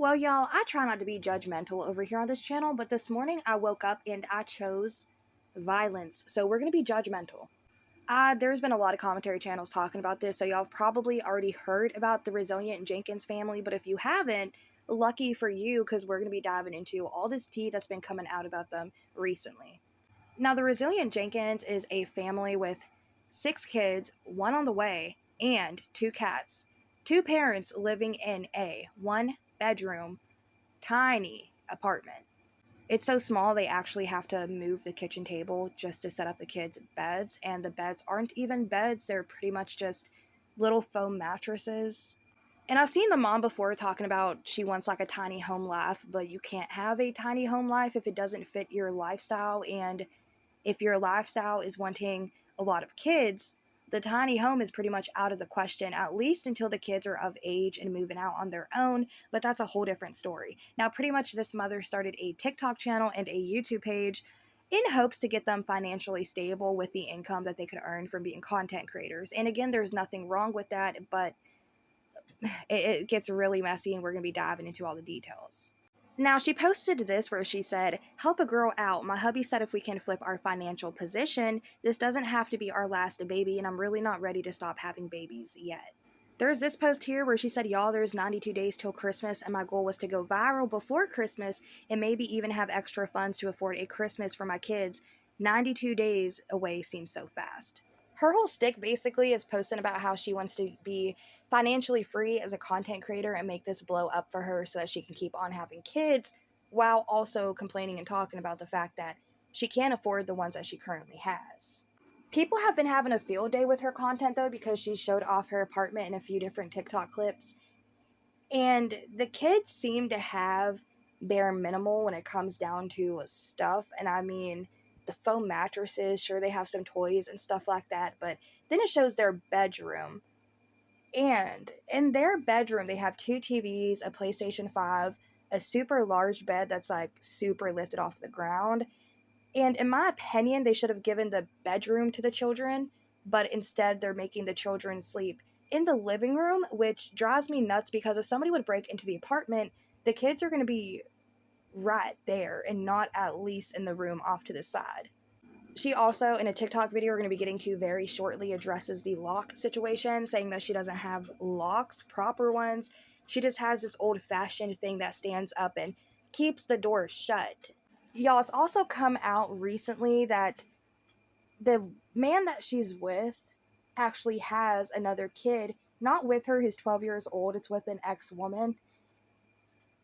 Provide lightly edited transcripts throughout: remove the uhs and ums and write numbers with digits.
Well, y'all, I try not to be judgmental over here on this channel, but this morning I woke up and I chose violence. So we're going to be judgmental. There's been a lot of commentary channels talking about this, so y'all have probably already heard about the resilient Jenkins family, but if you haven't, lucky for you, because we're going to be diving into all this tea that's been coming out about them recently. Now, the resilient Jenkins is a family with 6 kids, 1 on the way, and 2 cats. 2 parents living in a 1-bedroom, tiny apartment. It's so small they actually have to move the kitchen table just to set up the kids' beds, and the beds aren't even beds, they're pretty much just little foam mattresses. And I've seen the mom before talking about she wants like a tiny home life, but you can't have a tiny home life if it doesn't fit your lifestyle, and if your lifestyle is wanting a lot of kids, the tiny home is pretty much out of the question, at least until the kids are of age and moving out on their own, but that's a whole different story. Now, pretty much this mother started a TikTok channel and a YouTube page in hopes to get them financially stable with the income that they could earn from being content creators. And again, there's nothing wrong with that, but it gets really messy, and we're going to be diving into all the details. Now, she posted this where she said, "Help a girl out. My hubby said if we can flip our financial position, this doesn't have to be our last baby, and I'm really not ready to stop having babies yet." There's this post here where she said, "Y'all, there's 92 days till Christmas, and my goal was to go viral before Christmas and maybe even have extra funds to afford a Christmas for my kids. 92 days away seems so fast." Her whole stick basically is posting about how she wants to be financially free as a content creator and make this blow up for her so that she can keep on having kids, while also complaining and talking about the fact that she can't afford the ones that she currently has. People have been having a field day with her content though, because she showed off her apartment in a few different TikTok clips, and the kids seem to have bare minimal when it comes down to stuff. And I mean, the foam mattresses, sure, they have some toys and stuff like that, but then it shows their bedroom, and in their bedroom, they have 2 TVs, a PlayStation 5, a super large bed that's like super lifted off the ground. And in my opinion, they should have given the bedroom to the children, but instead they're making the children sleep in the living room, which drives me nuts because if somebody would break into the apartment, the kids are going to be right there and not at least in the room off to the side. She also, in a TikTok video we're going to be getting to very shortly, addresses the lock situation, saying that she doesn't have locks, proper ones. She just has this old-fashioned thing that stands up and keeps the door shut. Y'all, it's also come out recently that the man that she's with actually has another kid, not with her, who's 12 years old. It's with an ex-woman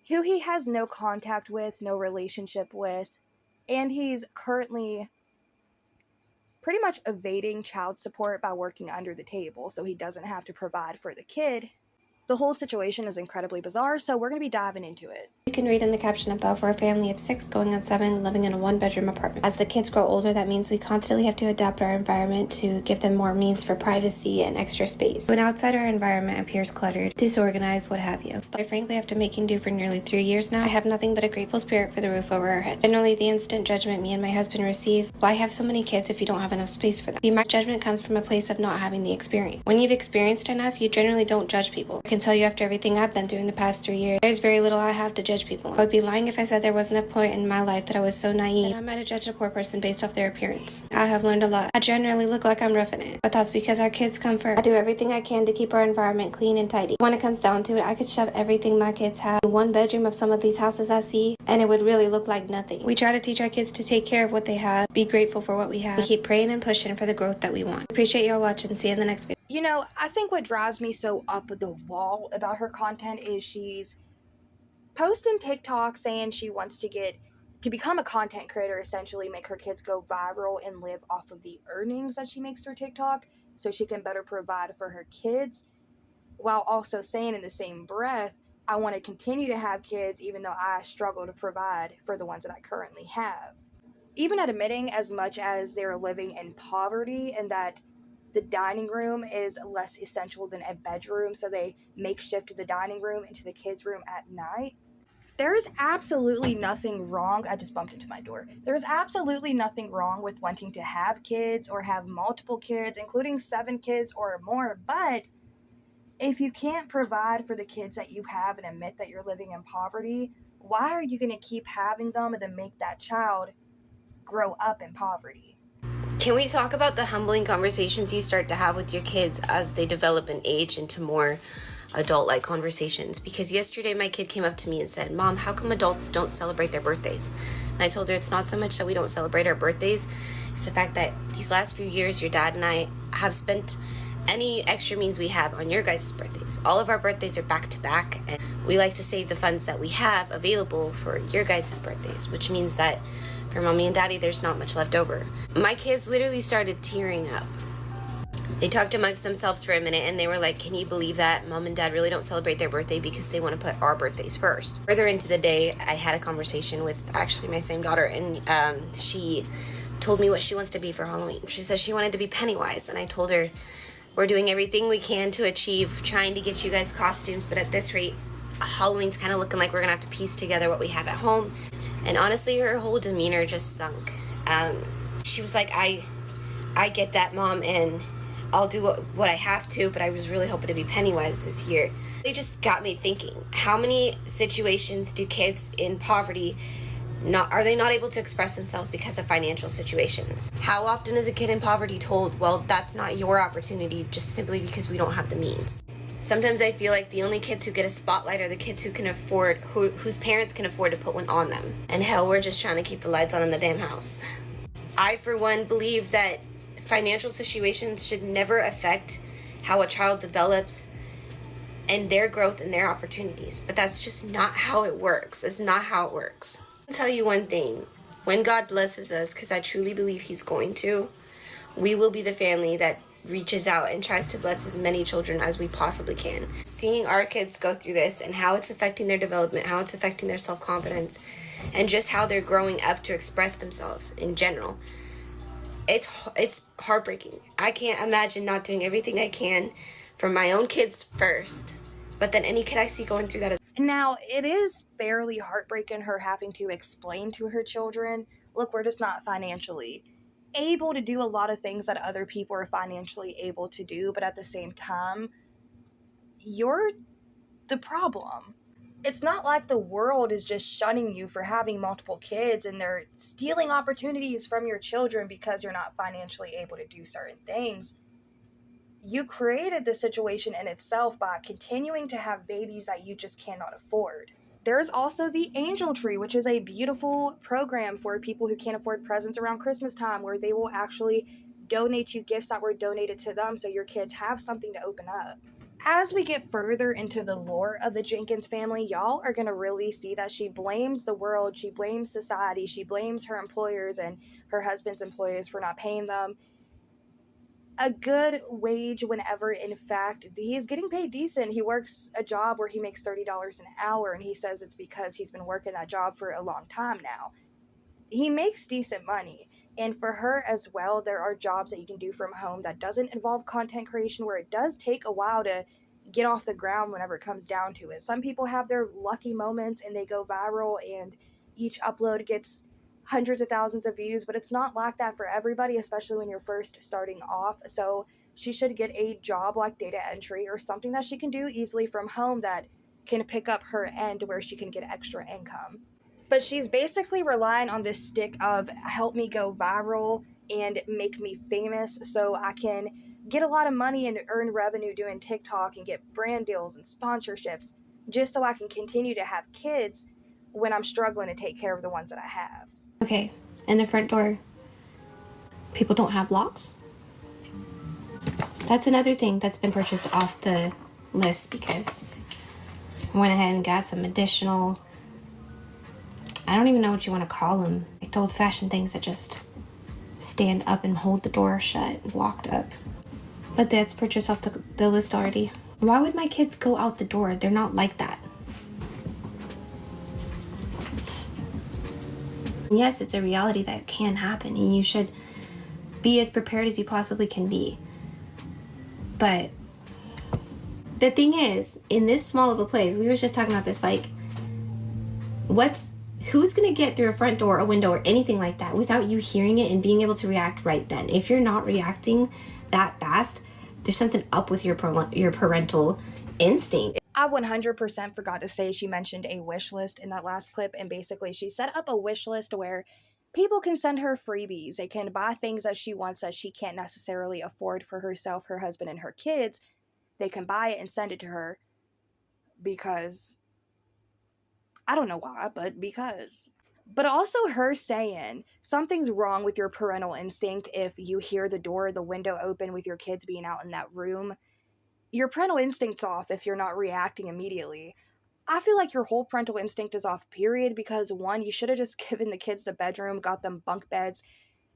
who he has no contact with, no relationship with, and he's currently pretty much evading child support by working under the table so he doesn't have to provide for the kid. The whole situation is incredibly bizarre, so we're going to be diving into it. You can read in the caption above, we're a family of 6 going on 7 living in a 1-bedroom apartment. As the kids grow older, that means we constantly have to adapt our environment to give them more means for privacy and extra space. When outside our environment appears cluttered, disorganized, what have you. But frankly, after making do for nearly 3 years now, I have nothing but a grateful spirit for the roof over our head. Generally, the instant judgment me and my husband receive, why have so many kids if you don't have enough space for them? See, my judgment comes from a place of not having the experience. When you've experienced enough, you generally don't judge people. I can tell you after everything I've been through in the past 3 years, there's very little I have to judge people on. I would be lying if I said there wasn't a point in my life that I was so naive that I might have judged a poor person based off their appearance. I have learned a lot. I generally look like I'm roughing it, but that's because our kids come first. I do everything I can to keep our environment clean and tidy. When it comes down to it, I could shove everything my kids have in 1 bedroom of some of these houses I see, and it would really look like nothing. We try to teach our kids to take care of what they have, be grateful for what we have. We keep praying and pushing for the growth that we want. Appreciate y'all watching. See you in the next video. You know, I think what drives me so up the wall about her content is she's posting TikTok saying she wants to become a content creator, essentially make her kids go viral and live off of the earnings that she makes through TikTok so she can better provide for her kids, while also saying in the same breath, I want to continue to have kids even though I struggle to provide for the ones that I currently have. Even at admitting as much as they're living in poverty and that the dining room is less essential than a bedroom, so they makeshift the dining room into the kids' room at night. There's absolutely nothing wrong. I just bumped into my door. There's absolutely nothing wrong with wanting to have kids or have multiple kids, including 7 kids or more, but If you can't provide for the kids that you have and admit that you're living in poverty, why are you going to keep having them and then make that child grow up in poverty? Can we talk about the humbling conversations you start to have with your kids as they develop and age into more adult-like conversations? Because yesterday my kid came up to me and said, "Mom, how come adults don't celebrate their birthdays?" And I told her it's not so much that we don't celebrate our birthdays, it's the fact that these last few years your dad and I have spent any extra means we have on your guys' birthdays. All of our birthdays are back to back, and we like to save the funds that we have available for your guys' birthdays, which means that for mommy and daddy there's not much left over. My kids literally started tearing up. They talked amongst themselves for a minute and they were like, "Can you believe that mom and dad really don't celebrate their birthday because they want to put our birthdays first?" Further into the day, I had a conversation with actually my same daughter, and she told me what she wants to be for Halloween. She said she wanted to be Pennywise, and I told her we're doing everything we can to achieve trying to get you guys costumes, but at this rate, Halloween's kind of looking like we're going to have to piece together what we have at home. And honestly, her whole demeanor just sunk. She was like, I get that, Mom, and I'll do what I have to, but I was really hoping to be Pennywise this year. They just got me thinking, how many situations do kids in poverty are they not able to express themselves because of financial situations? How often is a kid in poverty told, well, that's not your opportunity just simply because we don't have the means? Sometimes I feel like the only kids who get a spotlight are the kids who can afford, whose parents can afford to put one on them. And hell, we're just trying to keep the lights on in the damn house. I, for one, believe that financial situations should never affect how a child develops and their growth and their opportunities. But that's just not how it works. It's not how it works. I'll tell you one thing. When God blesses us, because I truly believe He's going to, we will be the family that reaches out and tries to bless as many children as we possibly can. Seeing our kids go through this and how it's affecting their development, how it's affecting their self-confidence, and just how they're growing up to express themselves in general, it's heartbreaking. I can't imagine not doing everything I can for my own kids first, but then any kid I see going through that is... Now, it is fairly heartbreaking her having to explain to her children, look, we're just not financially able to do a lot of things that other people are financially able to do, but at the same time, you're the problem. It's not like the world is just shunning you for having multiple kids and they're stealing opportunities from your children because you're not financially able to do certain things. You created the situation in itself by continuing to have babies that you just cannot afford. There's also the Angel Tree, which is a beautiful program for people who can't afford presents around Christmas time, where they will actually donate you gifts that were donated to them so your kids have something to open up. As we get further into the lore of the Jenkins family, y'all are going to really see that she blames the world, she blames society, she blames her employers and her husband's employers for not paying them a good wage whenever, in fact, he's getting paid decent. He works a job where he makes $30 an hour, and he says it's because he's been working that job for a long time now. He makes decent money. And for her as well, there are jobs that you can do from home that doesn't involve content creation, where it does take a while to get off the ground whenever it comes down to it. Some people have their lucky moments and they go viral and each upload gets hundreds of thousands of views, but it's not like that for everybody, especially when you're first starting off. So she should get a job like data entry or something that she can do easily from home that can pick up her end where she can get extra income. But she's basically relying on this stick of help me go viral and make me famous so I can get a lot of money and earn revenue doing TikTok and get brand deals and sponsorships just so I can continue to have kids when I'm struggling to take care of the ones that I have. Okay, and the front door, people don't have locks? That's another thing that's been purchased off the list because I went ahead and got some additional, I don't even know what you want to call them, like the old-fashioned things that just stand up and hold the door shut, locked up. But that's purchased off the list already. Why would my kids go out the door? They're not like that. Yes, it's a reality that can happen, and you should be as prepared as you possibly can be. But the thing is, in this small of a place, we were just talking about this, like, who's going to get through a front door, a window, or anything like that without you hearing it and being able to react right then? If you're not reacting that fast, there's something up with your parental instinct. I 100% forgot to say she mentioned a wish list in that last clip, and basically she set up a wish list where people can send her freebies. They can buy things that she wants that she can't necessarily afford for herself, her husband, and her kids. They can buy it and send it to her because, I don't know why, but because. But also her saying something's wrong with your parental instinct if you hear the door, the window open with your kids being out in that room. Your parental instinct's off if you're not reacting immediately. I feel like your whole parental instinct is off, period, because one, you should have just given the kids the bedroom, got them bunk beds,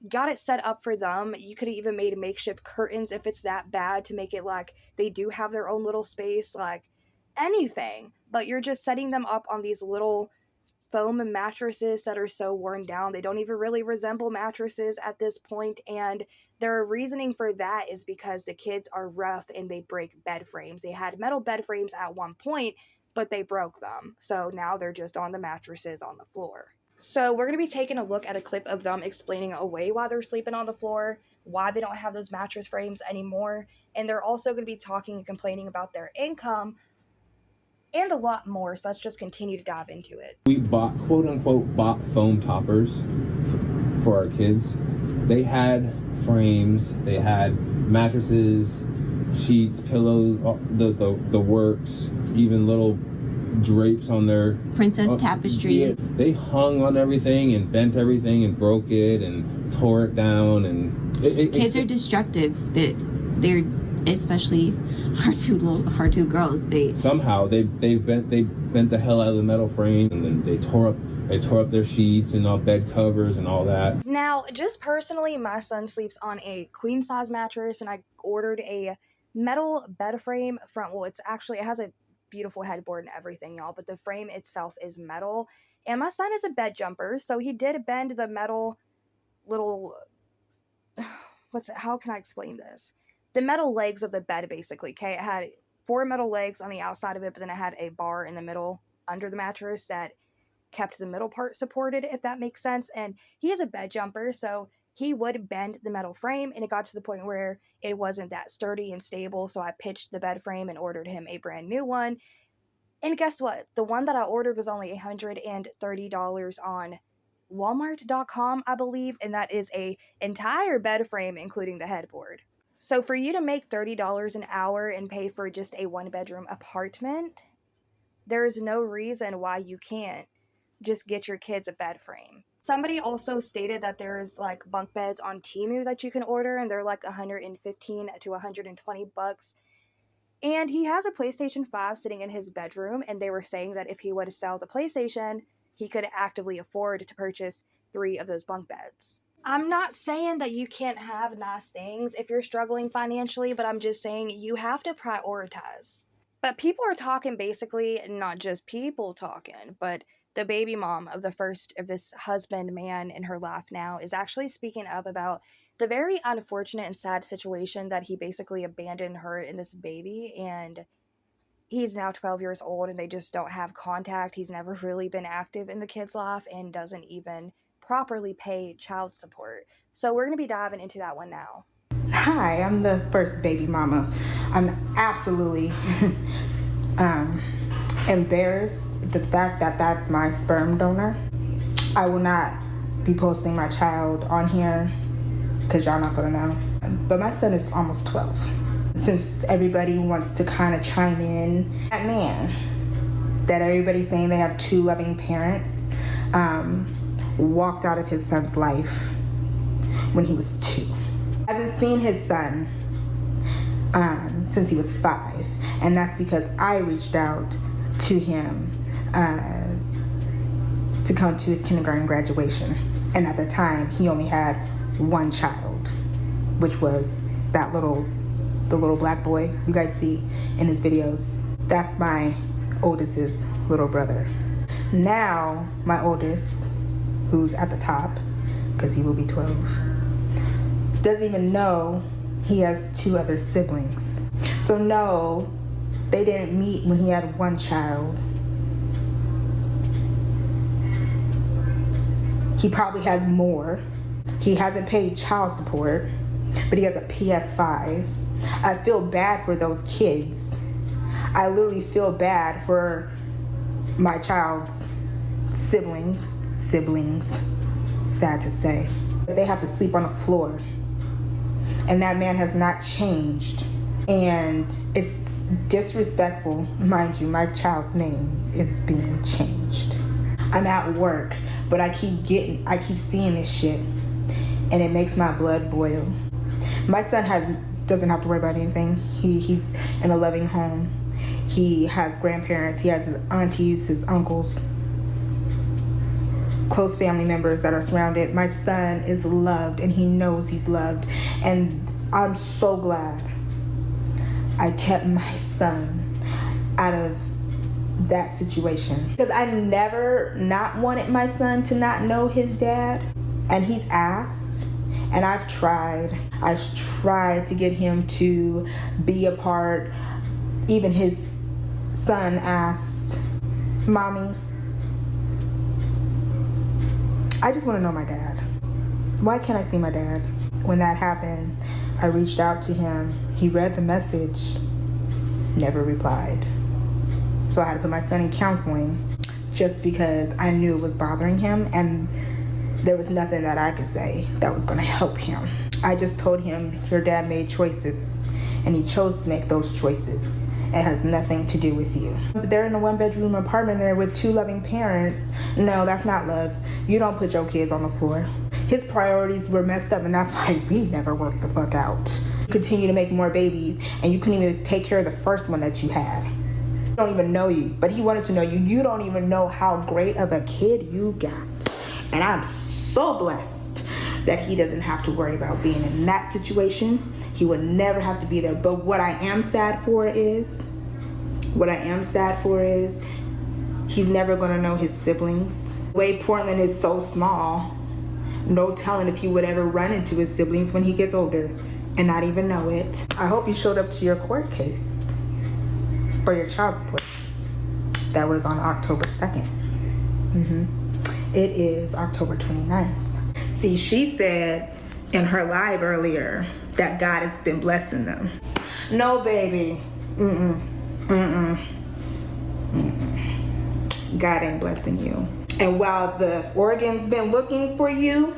got it set up for them. You could have even made makeshift curtains if it's that bad to make it like they do have their own little space, like anything. But you're just setting them up on these little foam mattresses that are so worn down. They don't even really resemble mattresses at this point, and their reasoning for that is because the kids are rough and they break bed frames. They had metal bed frames at one point, but they broke them. So now they're just on the mattresses on the floor. So we're going to be taking a look at a clip of them explaining away why they're sleeping on the floor, why they don't have those mattress frames anymore, and they're also going to be talking and complaining about their income and a lot more, so let's just continue to dive into it. We bought, quote unquote, foam toppers for our kids. They had frames, they had mattresses, sheets, pillows, the works, even little drapes on their princess tapestries. Yeah, they hung on everything and bent everything and broke it and tore it down, and kids are destructive. They're especially our two girls. They bent the hell out of the metal frame, and then they tore up their sheets and all bed covers and all that. Now, just personally, my son sleeps on a queen size mattress, and I ordered a metal bed frame from, well, it has a beautiful headboard and everything, y'all, but the frame itself is metal. And my son is a bed jumper, so he did bend the metal little how can I explain this? The metal legs of the bed, basically, okay? It had 4 metal legs on the outside of it, but then it had a bar in the middle under the mattress that kept the middle part supported, if that makes sense. And he is a bed jumper, so he would bend the metal frame, and it got to the point where it wasn't that sturdy and stable, so I pitched the bed frame and ordered him a brand new one. And guess what? The one that I ordered was only $130 on Walmart.com, I believe, and that is a entire bed frame, including the headboard. So for you to make $30 an hour and pay for just a 1-bedroom apartment, there is no reason why you can't just get your kids a bed frame. Somebody also stated that there's like bunk beds on Temu that you can order, and they're like $115 to $120. And he has a PlayStation 5 sitting in his bedroom, and they were saying that if he would sell the PlayStation, he could actively afford to purchase 3 of those bunk beds. I'm not saying that you can't have nice things if you're struggling financially, but I'm just saying you have to prioritize. But people are talking, basically, not just people talking, but the baby mom of this husband man in her life now is actually speaking up about the very unfortunate and sad situation that he basically abandoned her and this baby, and he's now 12 years old and they just don't have contact. He's never really been active in the kid's life and doesn't even properly pay child support. So we're going to be diving into that one now. Hi, I'm the first baby mama. I'm absolutely embarrassed the fact that that's my sperm donor. I will not be posting my child on here because y'all not gonna know. But my son is almost 12. Since everybody wants to kind of chime in, that man that everybody's saying they have 2 loving parents walked out of his son's life when he was 2. I haven't seen his son since he was 5, and that's because I reached out to him to come to his kindergarten graduation, and at the time he only had 1 child, which was the little black boy you guys see in his videos. That's my oldest's little brother. Now my oldest, who's at the top because he will be 12, doesn't even know he has 2 other siblings. So no, they didn't meet when he had 1 child. He probably has more. He hasn't paid child support, but he has a PS5. I feel bad for those kids. I literally feel bad for my child's siblings, sad to say. They have to sleep on the floor. And that man has not changed. And it's disrespectful, mind you, my child's name is being changed. I'm at work, but I keep seeing this shit, and it makes my blood boil. My son doesn't have to worry about anything. He's in a loving home. He has grandparents, he has his aunties, his uncles, close family members that are surrounded. My son is loved, and he knows he's loved. And I'm so glad I kept my son out of that situation. Because I never not wanted my son to not know his dad. And he's asked, and I've tried to get him to be a part. Even his son asked, "Mommy, I just want to know my dad. Why can't I see my dad?" When that happened, I reached out to him. He read the message, never replied. So I had to put my son in counseling just because I knew it was bothering him, and there was nothing that I could say that was going to help him. I just told him, your dad made choices, and he chose to make those choices. It has nothing to do with you. They're in a one-bedroom apartment there with 2 loving parents. No, that's not love. You don't put your kids on the floor. His priorities were messed up, and that's why we never worked the fuck out. You continue to make more babies, and you couldn't even take care of the first one that you had. He don't even know you, but he wanted to know you. You don't even know how great of a kid you got. And I'm so blessed that he doesn't have to worry about being in that situation. He would never have to be there. But what I am sad for is he's never gonna know his siblings. The way Portland is so small, no telling if he would ever run into his siblings when he gets older and not even know it. I hope you showed up to your court case for your child support. That was on October 2nd. It is October 29th. See, she said in her live earlier that God has been blessing them. No, baby. God ain't blessing you. And while the Oregon's been looking for you,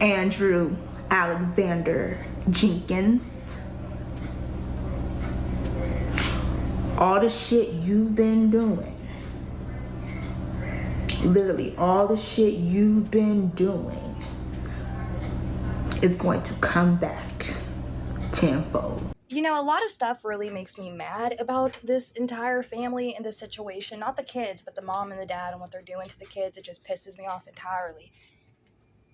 Andrew Alexander Jenkins, all the shit you've been doing, literally all the shit you've been doing, is going to come back tenfold. You know, a lot of stuff really makes me mad about this entire family and this situation. Not the kids, but the mom and the dad and what they're doing to the kids. It just pisses me off entirely.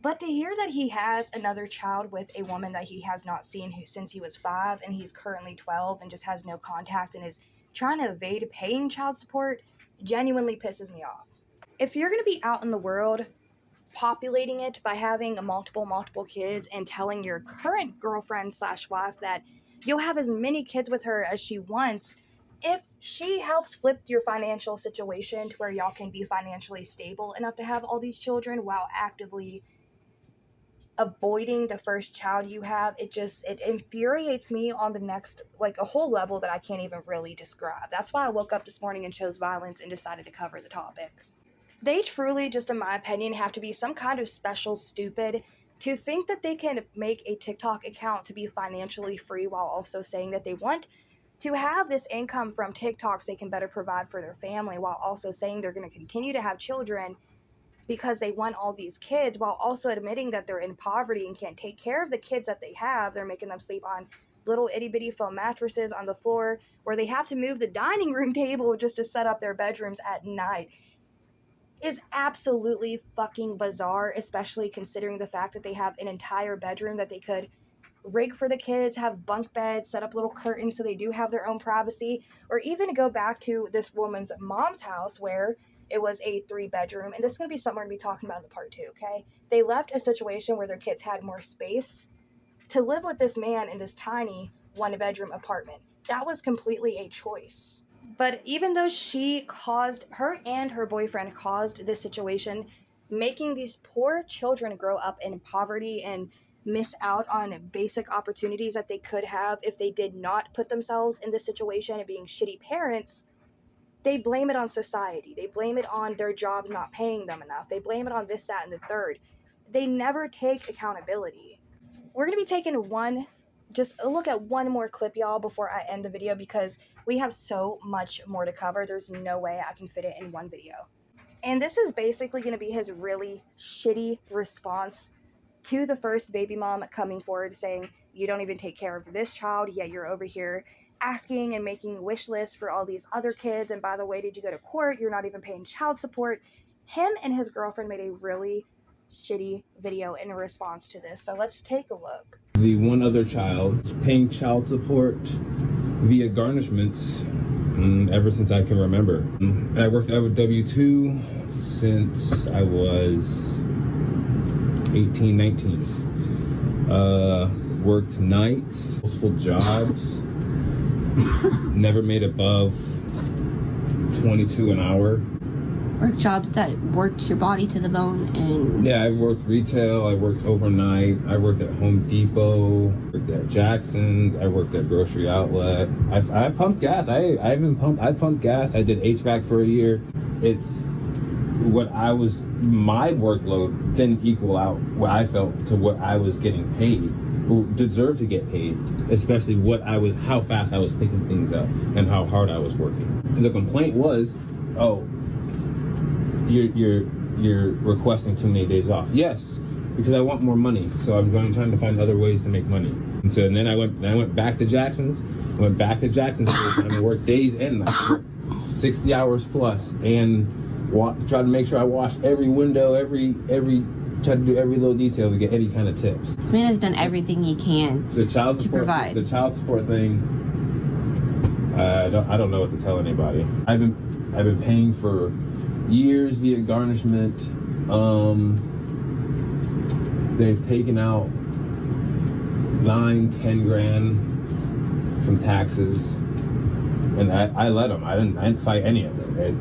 But to hear that he has another child with a woman that he has not seen since he was 5, and he's currently 12 and just has no contact and is trying to evade paying child support, genuinely pisses me off. If you're going to be out in the world populating it by having multiple kids and telling your current girlfriend / wife that you'll have as many kids with her as she wants, if she helps flip your financial situation to where y'all can be financially stable enough to have all these children while actively avoiding the first child you have, it infuriates me on the next, a whole level that I can't even really describe. That's why I woke up this morning and chose violence and decided to cover the topic. They truly, just in my opinion, have to be some kind of special stupid to think that they can make a TikTok account to be financially free while also saying that they want to have this income from TikToks they can better provide for their family, while also saying they're going to continue to have children because they want all these kids, while also admitting that they're in poverty and can't take care of the kids that they have. They're making them sleep on little itty-bitty foam mattresses on the floor, where they have to move the dining room table just to set up their bedrooms at night. Is absolutely fucking bizarre, especially considering the fact that they have an entire bedroom that they could rig for the kids, have bunk beds, set up little curtains so they do have their own privacy, or even go back to this woman's mom's house where it was a 3-bedroom, and this is going to be something we're going to be talking about in the part 2, okay? They left a situation where their kids had more space to live with this man in this tiny 1-bedroom apartment. That was completely a choice. But even though her and her boyfriend caused this situation, making these poor children grow up in poverty and miss out on basic opportunities that they could have if they did not put themselves in this situation of being shitty parents, they blame it on society. They blame it on their jobs not paying them enough. They blame it on this, that, and the third. They never take accountability. We're going to be taking just a look at one more clip, y'all, before I end the video, because we have so much more to cover. There's no way I can fit it in one video. And this is basically going to be his really shitty response to the first baby mom coming forward saying, you don't even take care of this child, yet you're over here asking and making wish lists for all these other kids. And by the way, did you go to court? You're not even paying child support. Him and his girlfriend made a really shitty video in response to this. So let's take a look. The one other child paying child support via garnishments ever since I can remember. And I worked at W-2 since I was 18, 19. Worked nights, multiple jobs, never made above 22 an hour. Work jobs that worked your body to the bone. And yeah, I worked retail, I worked overnight, I worked at Home Depot, worked at Jackson's, I worked at Grocery Outlet. I pumped gas. I pumped gas. I did HVAC for a year. It's my workload didn't equal out what I felt to what I was getting paid, or deserved to get paid, especially how fast I was picking things up and how hard I was working. The complaint was, oh, you're requesting too many days off. Yes, because I want more money, so I'm trying to find other ways to make money. And so then I went back to Jackson's. And worked days and nights, 60 hours plus, and try to make sure I wash every window, try to do every little detail to get any kind of tips. This man has done everything he can to provide. The child support thing, I don't know what to tell anybody. I've been paying for years via garnishment. They've taken out 9-10 grand from taxes, and I let them. I didn't fight any of it.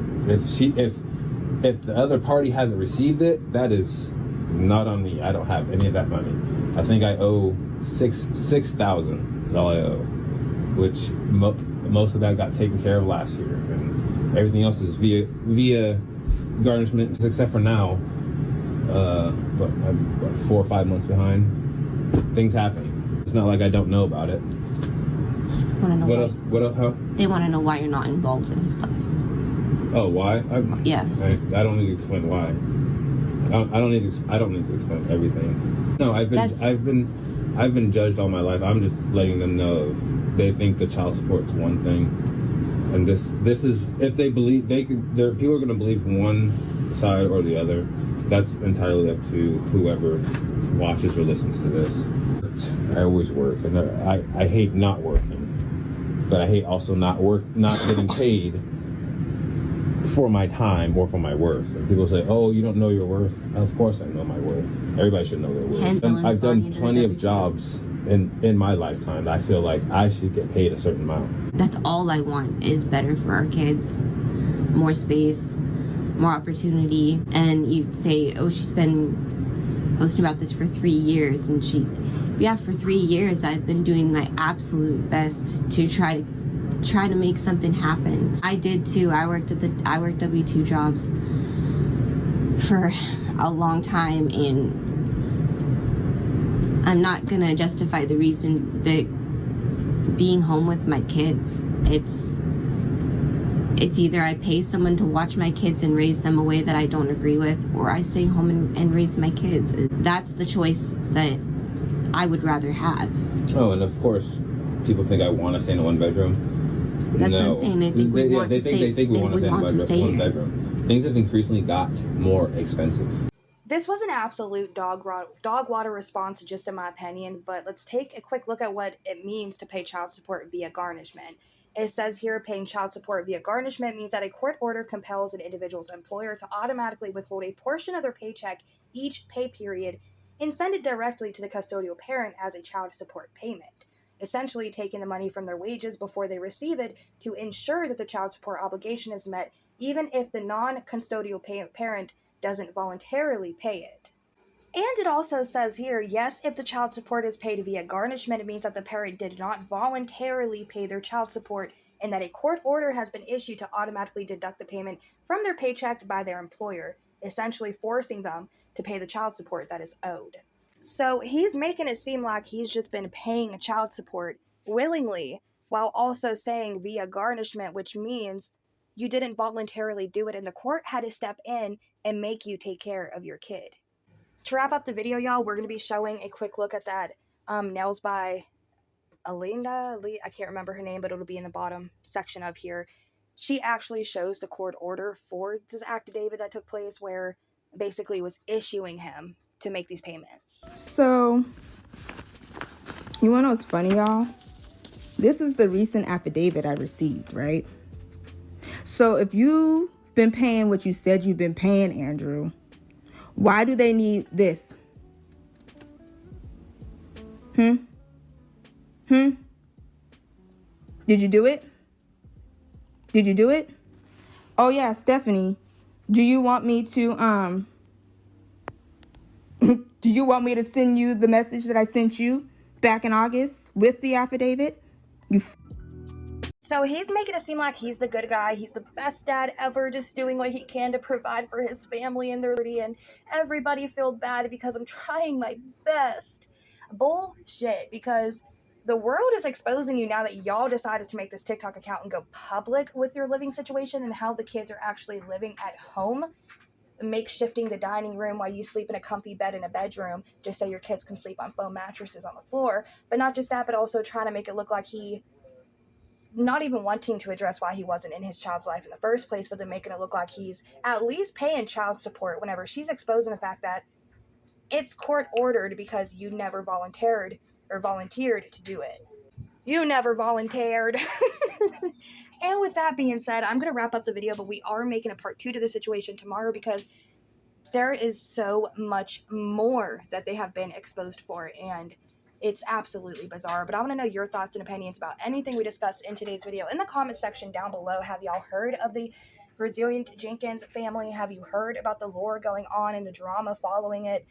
If the other party hasn't received it, that is not on me. I don't have any of that money. I think I owe $6,000 is all I owe, which most of that got taken care of last year, and everything else is via garnishment, except for now. But I'm 4 or 5 months behind. Things happen. It's not like I don't know about it. What else? How? They want to know why you're not involved in stuff. Oh, why? Yeah. I don't need to explain why. I don't need to explain everything. No, I've been judged all my life. I'm just letting them know they think the child support's one thing, and this is, if they believe people are going to believe one side or the other. That's entirely up to whoever watches or listens to this. I always work, and I hate not working, but I hate also not getting paid for my time or for my worth. And people say, oh, you don't know your worth. Of course I know my worth. Everybody should know their worth. I've done plenty of jobs in my lifetime that I feel like I should get paid a certain amount. That's all I want, is better for our kids. More space, more opportunity. And you'd say, oh, she's been posting about this for 3 years, and for 3 years I've been doing my absolute best to try to make something happen. I did too. I worked W-2 jobs for a long time, and I'm not gonna justify the reason that being home with my kids, it's either I pay someone to watch my kids and raise them a way that I don't agree with, or I stay home and raise my kids. That's the choice that I would rather have. Oh, and of course, people think I want to stay in a one bedroom. That's what I'm saying. They think we want to stay. They think we want to stay in one bedroom. Things have increasingly got more expensive. This was an absolute dog water response, just in my opinion, but let's take a quick look at what it means to pay child support via garnishment. It says here, paying child support via garnishment means that a court order compels an individual's employer to automatically withhold a portion of their paycheck each pay period and send it directly to the custodial parent as a child support payment, essentially taking the money from their wages before they receive it to ensure that the child support obligation is met, even if the non-custodial parent doesn't voluntarily pay it. And it also says here, yes, if the child support is paid via garnishment, it means that the parent did not voluntarily pay their child support and that a court order has been issued to automatically deduct the payment from their paycheck by their employer, essentially forcing them to pay the child support that is owed. So he's making it seem like he's just been paying child support willingly while also saying via garnishment, which means you didn't voluntarily do it and the court had to step in and make you take care of your kid. To wrap up the video, y'all, we're going to be showing a quick look at that nails by Alinda. I can't remember her name, but it'll be in the bottom section of here. She actually shows the court order for this affidavit that took place where basically was issuing him to make these payments. So, you want to know what's funny, y'all? This is the recent affidavit I received, right? So, if you've been paying what you said you've been paying, Andrew, why do they need this? Did you do it? Did you do it? Oh yeah, Stephanie. Do you want me to do you want me to send you the message that I sent you back in August with the affidavit? So he's making it seem like he's the good guy. He's the best dad ever, just doing what he can to provide for his family and their liberty, and everybody feel bad because I'm trying my best. Bullshit, because the world is exposing you now that y'all decided to make this TikTok account and go public with your living situation and how the kids are actually living at home, makeshifting the dining room while you sleep in a comfy bed in a bedroom just so your kids can sleep on foam mattresses on the floor. But not just that, but also trying to make it look like he not even wanting to address why he wasn't in his child's life in the first place, but then making it look like he's at least paying child support whenever she's exposing the fact that it's court ordered because you never volunteered to do it. You never volunteered. And with that being said, I'm going to wrap up the video, but we are making a part 2 to the situation tomorrow because there is so much more that they have been exposed for, and it's absolutely bizarre. But I want to know your thoughts and opinions about anything we discussed in today's video in the comment section down below. Have y'all heard of the Brazilian Jenkins family? Have you heard about the lore going on and the drama following it?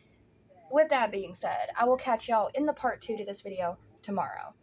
With that being said, I will catch y'all in the part 2 to this video tomorrow.